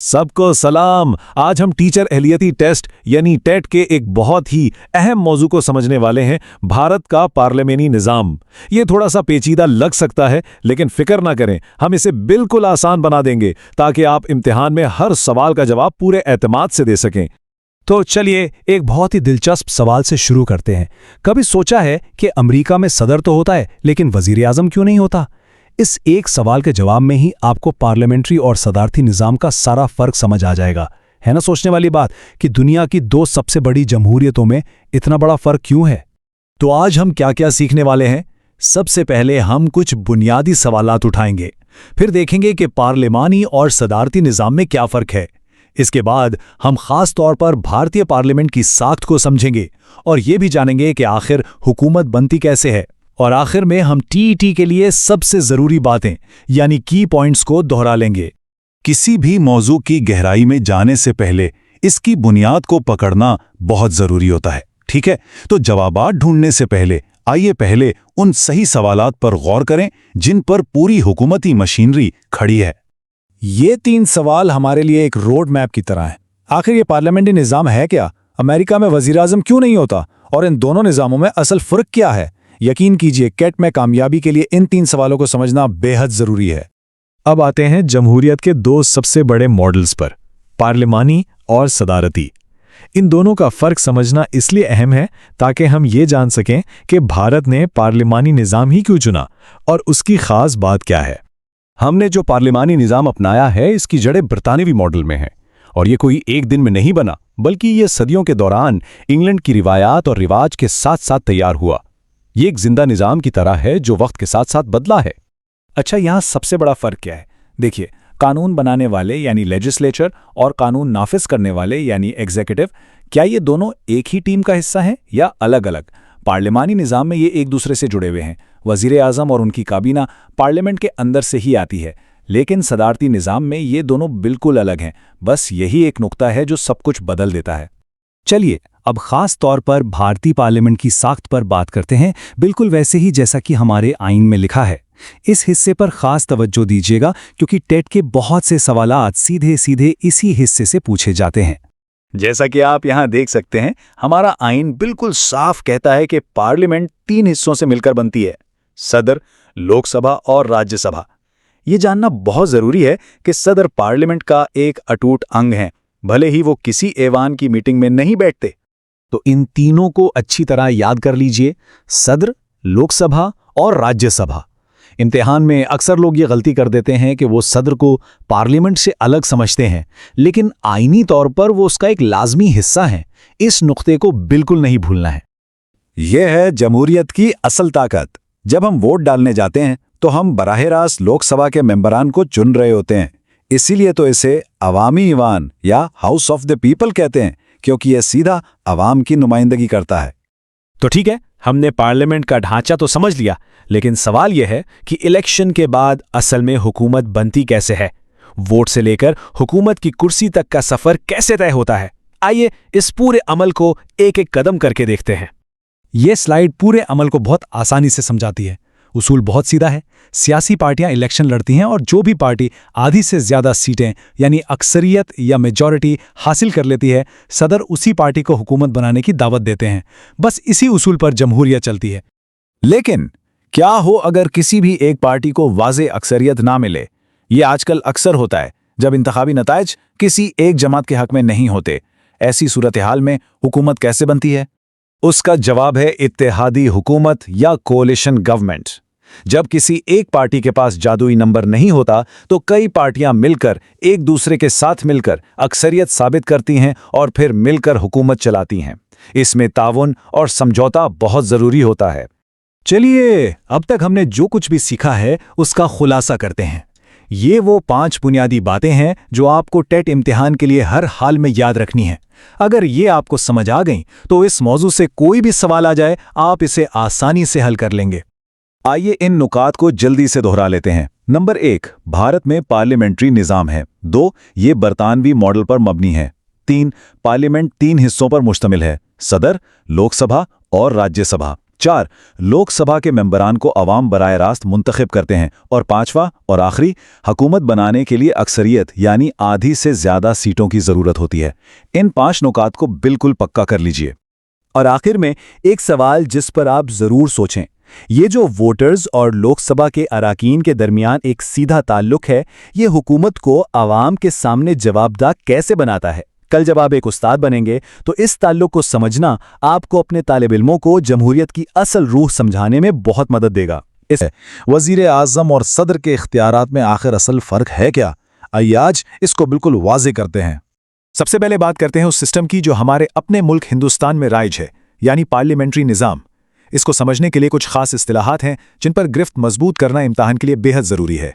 सबको सलाम। आज हम टीचर एहलियती टेस्ट यानी टेट के एक बहुत ही अहम मौजू को समझने वाले हैं, भारत का पार्लियामेंटी निज़ाम। ये थोड़ा सा पेचीदा लग सकता है, लेकिन फिक्र ना करें, हम इसे बिल्कुल आसान बना देंगे ताकि आप इम्तिहान में हर सवाल का जवाब पूरे एतमाद से दे सकें। तो चलिए एक बहुत ही दिलचस्प सवाल से शुरू करते हैं। कभी सोचा है कि अमेरिका में सदर तो होता है, लेकिन वजीर आजम क्यों नहीं होता? इस एक सवाल के जवाब में ही आपको पार्लियामेंट्री और सदारती निज़ाम का सारा फर्क समझ आ जाएगा। है ना सोचने वाली बात कि दुनिया की दो सबसे बड़ी जमहूरियतों में इतना बड़ा फर्क क्यों है? तो आज हम क्या क्या सीखने वाले हैं? सबसे पहले हम कुछ बुनियादी सवालात उठाएंगे, फिर देखेंगे कि पार्लिमानी और सदारती निज़ाम में क्या फ़र्क है। इसके बाद हम खास तौर पर भारतीय पार्लियामेंट की साख्त को समझेंगे और ये भी जानेंगे कि आखिर हुकूमत बनती कैसे है। और आखिर में हम टीईटी के लिए सबसे ज़रूरी बातें यानी की पॉइंट्स को दोहरा लेंगे। किसी भी मौजू की गहराई में जाने से पहले इसकी बुनियाद को पकड़ना बहुत ज़रूरी होता है, ठीक है? तो जवाबात ढूंढने से पहले आइए पहले उन सही सवालात पर गौर करें जिन पर पूरी हुकूमती मशीनरी खड़ी है। ये तीन सवाल हमारे लिए एक रोड मैप की तरह हैं। आखिर ये पार्लियामेंट्री निज़ाम है क्या? अमेरिका में वज़ीर आज़म क्यों नहीं होता? और इन दोनों निज़ामों में असल फ़र्क क्या है? यकीन कीजिए, कैट में कामयाबी के लिए इन तीन सवालों को समझना बेहद ज़रूरी है। अब आते हैं जमहूरियत के दो सबसे बड़े मॉडल्स पर, पार्लिमानी और सदारती। इन दोनों का फ़र्क समझना इसलिए अहम है ताकि हम ये जान सकें कि भारत ने पार्लिमानी निज़ाम ही क्यों चुना और उसकी ख़ास बात क्या है। हमने जो पार्लिमानी निज़ाम अपनाया है, इसकी जड़ें बरतानवी मॉडल में हैं, और ये कोई एक दिन में नहीं बना, बल्कि ये सदियों के दौरान इंग्लैंड की रिवायात और रिवाज के साथ साथ तैयार हुआ। ये एक जिंदा निज़ाम की तरह है जो वक्त के साथ साथ बदला है। अच्छा, यहाँ सबसे बड़ा फ़र्क क्या है? देखिए, कानून बनाने वाले यानी लेजिस्लेचर और कानून नाफिज करने वाले यानी एग्जीक्यूटिव, क्या ये दोनों एक ही टीम का हिस्सा हैं या अलग अलग? पार्लिमानी निज़ाम में ये एक दूसरे से जुड़े हुए हैं। वज़ीर आज़म और उनकी काबीना पार्लियामेंट के अंदर से ही आती है, लेकिन सदारती निज़ाम में ये दोनों बिल्कुल अलग हैं। बस यही एक नुक्ता है जो सब कुछ बदल देता है। चलिए अब खास तौर पर भारतीय पार्लियामेंट की साख्त पर बात करते हैं, बिल्कुल वैसे ही जैसा कि हमारे आईन में लिखा है। इस हिस्से पर खास तवज्जो दीजिएगा क्योंकि टेट के बहुत से सवालात सीधे सीधे इसी हिस्से से पूछे जाते हैं। जैसा कि आप यहाँ देख सकते हैं, हमारा आईन बिल्कुल साफ कहता है कि पार्लियामेंट तीन हिस्सों से मिलकर बनती है, सदर, लोकसभा और राज्यसभा। ये जानना बहुत ज़रूरी है कि सदर पार्लियामेंट का एक अटूट अंग है, भले ही वो किसी ऐवान की मीटिंग में नहीं बैठते। तो इन तीनों को अच्छी तरह याद कर लीजिए, सदर, लोकसभा और राज्यसभा। इम्तिहान में अक्सर लोग ये गलती कर देते हैं कि वो सदर को पार्लियामेंट से अलग समझते हैं, लेकिन आईनी तौर पर वो उसका एक लाजमी हिस्सा है। इस नुक्ते को बिल्कुल नहीं भूलना है। यह है जमहूरियत की असल ताकत। जब हम वोट डालने जाते हैं तो हम बराह रास्त लोकसभा के मेंबरान को चुन रहे होते हैं। इसीलिए तो इसे अवामी ईवान या हाउस ऑफ द पीपल कहते हैं, क्योंकि यह सीधा अवाम की नुमाइंदगी करता है। तो ठीक है, हमने पार्लियामेंट का ढांचा तो समझ लिया, लेकिन सवाल यह है कि इलेक्शन के बाद असल में हुकूमत बनती कैसे है? वोट से लेकर हुकूमत की कुर्सी तक का सफर कैसे तय होता है? आइए इस पूरे अमल को एक एक कदम करके देखते हैं। यह स्लाइड पूरे अमल को बहुत आसानी से समझाती है। उसूल बहुत सीधा है। सियासी पार्टियां इलेक्शन लड़ती हैं और जो भी पार्टी आधी से ज़्यादा सीटें यानी अक्सरियत या मेजॉरिटी हासिल कर लेती है, सदर उसी पार्टी को हुकूमत बनाने की दावत देते हैं। बस इसी उसूल पर जमहूरियत चलती है। लेकिन क्या हो अगर किसी भी एक पार्टी को वाज़े अक्सरियत ना मिले? ये आजकल अक्सर होता है जब इंतखाबी नताइज किसी एक जमात के हक में नहीं होते। ऐसी सूरत हाल में हुकूमत कैसे बनती है? उसका जवाब है इत्तेहादी हुकूमत या कोalition गवर्नमेंट। जब किसी एक पार्टी के पास जादुई नंबर नहीं होता तो कई पार्टियां मिलकर एक दूसरे के साथ मिलकर अक्सरियत साबित करती हैं और फिर मिलकर हुकूमत चलाती हैं। इसमें ताउन और समझौता बहुत ज़रूरी होता है। चलिए अब तक हमने जो कुछ भी सीखा है उसका खुलासा करते हैं। ये वो 5 बुनियादी बातें हैं जो आपको टेट इम्तिहान के लिए हर हाल में याद रखनी है। अगर ये आपको समझ आ गई तो इस मौजू से कोई भी सवाल आ जाए, आप इसे आसानी से हल कर लेंगे। आइए इन नुकात को जल्दी से दोहरा लेते हैं। नंबर 1, भारत में पार्लियामेंट्री निज़ाम है। 2, ये बरतानवी मॉडल पर मबनी है। 3, पार्लियामेंट 3 हिस्सों पर मुश्तमिल है, सदर, लोकसभा और राज्यसभा। 4. लोक सभा के मेंबरान को अवाम बराह रास्त मुंतखब करते हैं। और 5वां और आखिरी, हुकूमत बनाने के लिए अक्सरियत यानी आधी से ज़्यादा सीटों की ज़रूरत होती है। इन 5 नुकात को बिल्कुल पक्का कर लीजिए। और आखिर में एक सवाल जिस पर आप ज़रूर सोचें, ये जो वोटर्स और लोकसभा के अराकीन के दरमियान एक सीधा ताल्लुक है, ये हुकूमत को आवाम के सामने जवाबदाह कैसे बनाता है? कल जब आप एक उस्ताद बनेंगे तो इस ताल्लुक को समझना आपको अपने तालिब इल्मों को जमहूरियत की असल रूह समझाने में बहुत मदद देगा। वज़ीर आज़म और सदर के इख्तियारात में आखिर असल फ़र्क है क्या? आइए आज इसको बिल्कुल वाज़े करते हैं। सबसे पहले बात करते हैं उस सिस्टम की जो हमारे अपने मुल्क हिंदुस्तान में राइज है, यानी पार्लियामेंट्री निज़ाम। इसको समझने के लिए कुछ खास इस्तिलाहात हैं जिन पर गिरफ्त मजबूत करना इम्तिहान के लिए बेहद ज़रूरी है।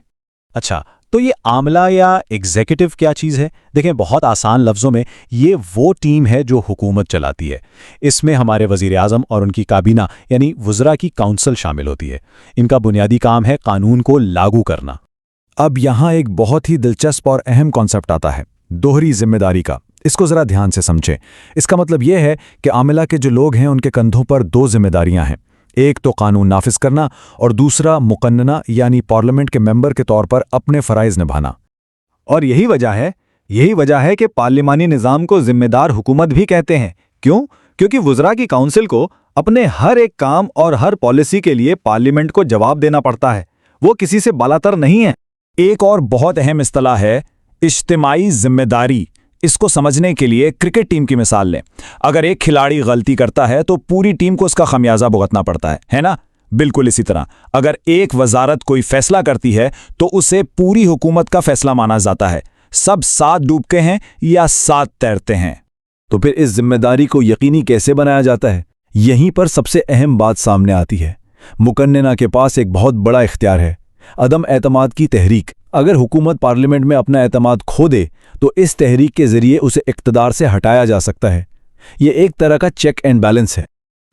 अच्छा, तो ये आमला या एग्जीक्यूटिव क्या चीज़ है? देखें, बहुत आसान लफ्ज़ों में ये वो टीम है जो हुकूमत चलाती है। इसमें हमारे वज़ीर आज़म और उनकी काबीना यानी वज़रा की काउंसिल शामिल होती है। इनका बुनियादी काम है कानून को लागू करना। अब यहाँ एक बहुत ही दिलचस्प और अहम कॉन्सेप्ट आता है, दोहरी जिम्मेदारी का। इसको ज़रा ध्यान से समझें। इसका मतलब यह है कि आमिला के जो लोग हैं उनके कंधों पर 2 जिम्मेदारियां हैं। एक तो कानून नाफिज करना और दूसरा मुकन्नना यानी पार्लियामेंट के मेंबर के तौर पर अपने फ़राइज़ निभाना। और यही वजह है कि पार्लिमानी निज़ाम को जिम्मेदार हुकूमत भी कहते हैं। क्यों? क्योंकि वज़रा की काउंसिल को अपने हर एक काम और हर पॉलिसी के लिए पार्लियामेंट को जवाब देना पड़ता है। वो किसी से बालातर नहीं है। एक और बहुत अहम इस्तिलाह है इज्तिमाई जिम्मेदारी। इसको समझने के लिए क्रिकेट टीम की मिसाल लें। अगर एक खिलाड़ी गलती करता है तो पूरी टीम को उसका खमियाजा भुगतना पड़ता है ना? बिल्कुल इसी तरह अगर एक वजारत कोई फैसला करती है तो उसे पूरी हुकूमत का फैसला माना जाता है। सब साथ डूबते हैं या साथ तैरते हैं। तो फिर इस जिम्मेदारी को यकीनी कैसे बनाया जाता है? यहीं पर सबसे अहम बात सामने आती है। मुकन्नना के पास एक बहुत बड़ा इख्तियार है, अदम एतमाद की तहरीक। अगर हुकूमत पार्लियामेंट में अपना एतमाद खो दे तो इस तहरीक के जरिए उसे इक़्तिदार से हटाया जा सकता है। ये एक तरह का चेक एंड बैलेंस है।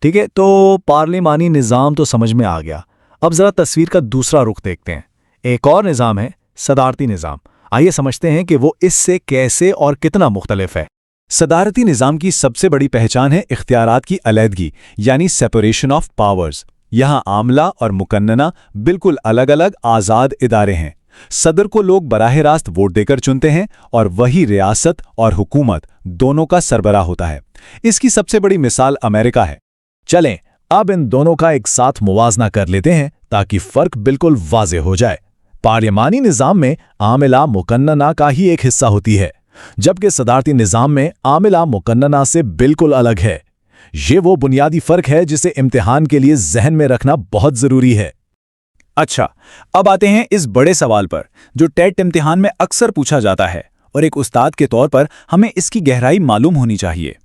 ठीक है, तो पार्लिमानी निज़ाम तो समझ में आ गया। अब ज़रा तस्वीर का दूसरा रुख देखते हैं। एक और निज़ाम है सदारती निज़ाम। आइए समझते हैं कि वो इससे कैसे और कितना मुख्तलिफ है। सदारती निज़ाम की सबसे बड़ी पहचान है इख्तियारात की अलहदगी यानी सेपरेशन ऑफ पावर्स। यहाँ आमला और मुकन्नना बिल्कुल अलग अलग आज़ाद इदारे हैं। सदर को लोग बराह रास्त वोट देकर चुनते हैं और वही रियासत और हुकूमत दोनों का सरबराह होता है। इसकी सबसे बड़ी मिसाल अमेरिका है। चलें अब इन दोनों का एक साथ मुवाजना कर लेते हैं ताकि फ़र्क बिल्कुल वाज़े हो जाए। पार्लिमानी निज़ाम में आमिला मुकन्नना का ही एक हिस्सा होती है, जबकि सदारती निज़ाम में आमिला मुकन्नना से बिल्कुल अलग है। ये वो बुनियादी फ़र्क है जिसे इम्तिहान के लिए जहन में रखना बहुत ज़रूरी है। अच्छा, अब आते हैं इस बड़े सवाल पर जो टेट इम्तिहान में अक्सर पूछा जाता है और एक उस्ताद के तौर पर हमें इसकी गहराई मालूम होनी चाहिए।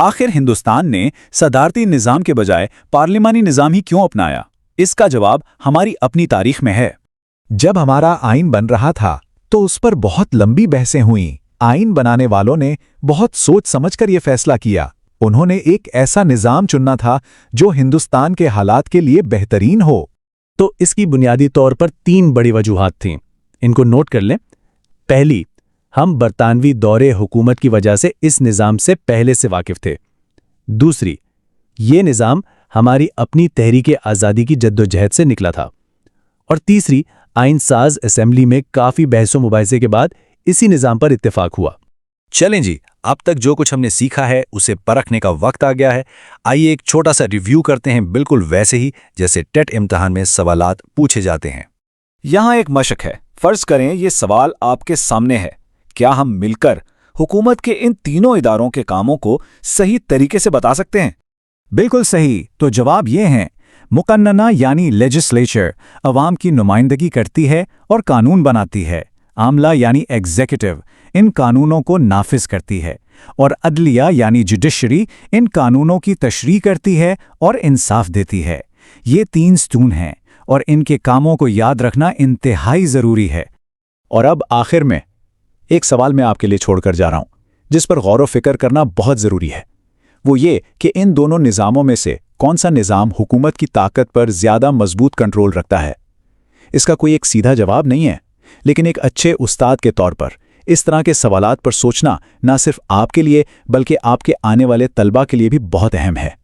आखिर हिंदुस्तान ने सदारती निज़ाम के बजाय पार्लिमानी निज़ाम ही क्यों अपनाया? इसका जवाब हमारी अपनी तारीख में है। जब हमारा आइन बन रहा था तो उस पर बहुत लंबी बहसें हुईं। आइन बनाने वालों ने बहुत सोच समझकर यह फैसला किया। उन्होंने एक ऐसा निज़ाम चुनना था जो हिंदुस्तान के हालात के लिए बेहतरीन हो। तो इसकी बुनियादी तौर पर 3 बड़ी वजूहात थीं। इनको नोट कर लें। पहली, हम बरतानवी दौरे हुकूमत की वजह से इस निज़ाम से पहले से वाकिफ़ थे। दूसरी, ये निज़ाम हमारी अपनी तहरीक आज़ादी की जद्दोजहद से निकला था। और तीसरी, आइन साज असेंबली में काफ़ी बहसों मुबाहिसे के बाद इसी निज़ाम पर इत्तेफाक हुआ। चलें जी, अब तक जो कुछ हमने सीखा है उसे परखने का वक्त आ गया है। आइए एक छोटा सा रिव्यू करते हैं, बिल्कुल वैसे ही जैसे टेट इम्तिहान में सवालात पूछे जाते हैं। यहाँ एक मशक है। फर्ज करें ये सवाल आपके सामने है, क्या हम मिलकर हुकूमत के इन तीनों इदारों के कामों को सही तरीके से बता सकते हैं? बिल्कुल सही। तो जवाब ये है, मुकन्नना यानी लेजिस्लेचर अवाम की नुमाइंदगी करती है और कानून बनाती है। आमला यानी एग्जीक्यूटिव इन कानूनों को नाफिज करती है। और अदलिया यानी जुडिशरी इन कानूनों की तशरीह करती है और इंसाफ देती है। ये 3 स्तून हैं और इनके कामों को याद रखना इंतहाई ज़रूरी है। और अब आखिर में एक सवाल मैं आपके लिए छोड़कर जा रहा हूं जिस पर गौर व फिक्र करना बहुत ज़रूरी है। वो ये कि इन दोनों निज़ामों में से कौन सा निज़ाम हुकूमत की ताकत पर ज़्यादा मजबूत कंट्रोल रखता है? इसका कोई एक सीधा जवाब नहीं है, लेकिन एक अच्छे उस्ताद के तौर पर इस तरह के सवालात पर सोचना ना सिर्फ आपके लिए बल्कि आपके आने वाले तलबा के लिए भी बहुत अहम है।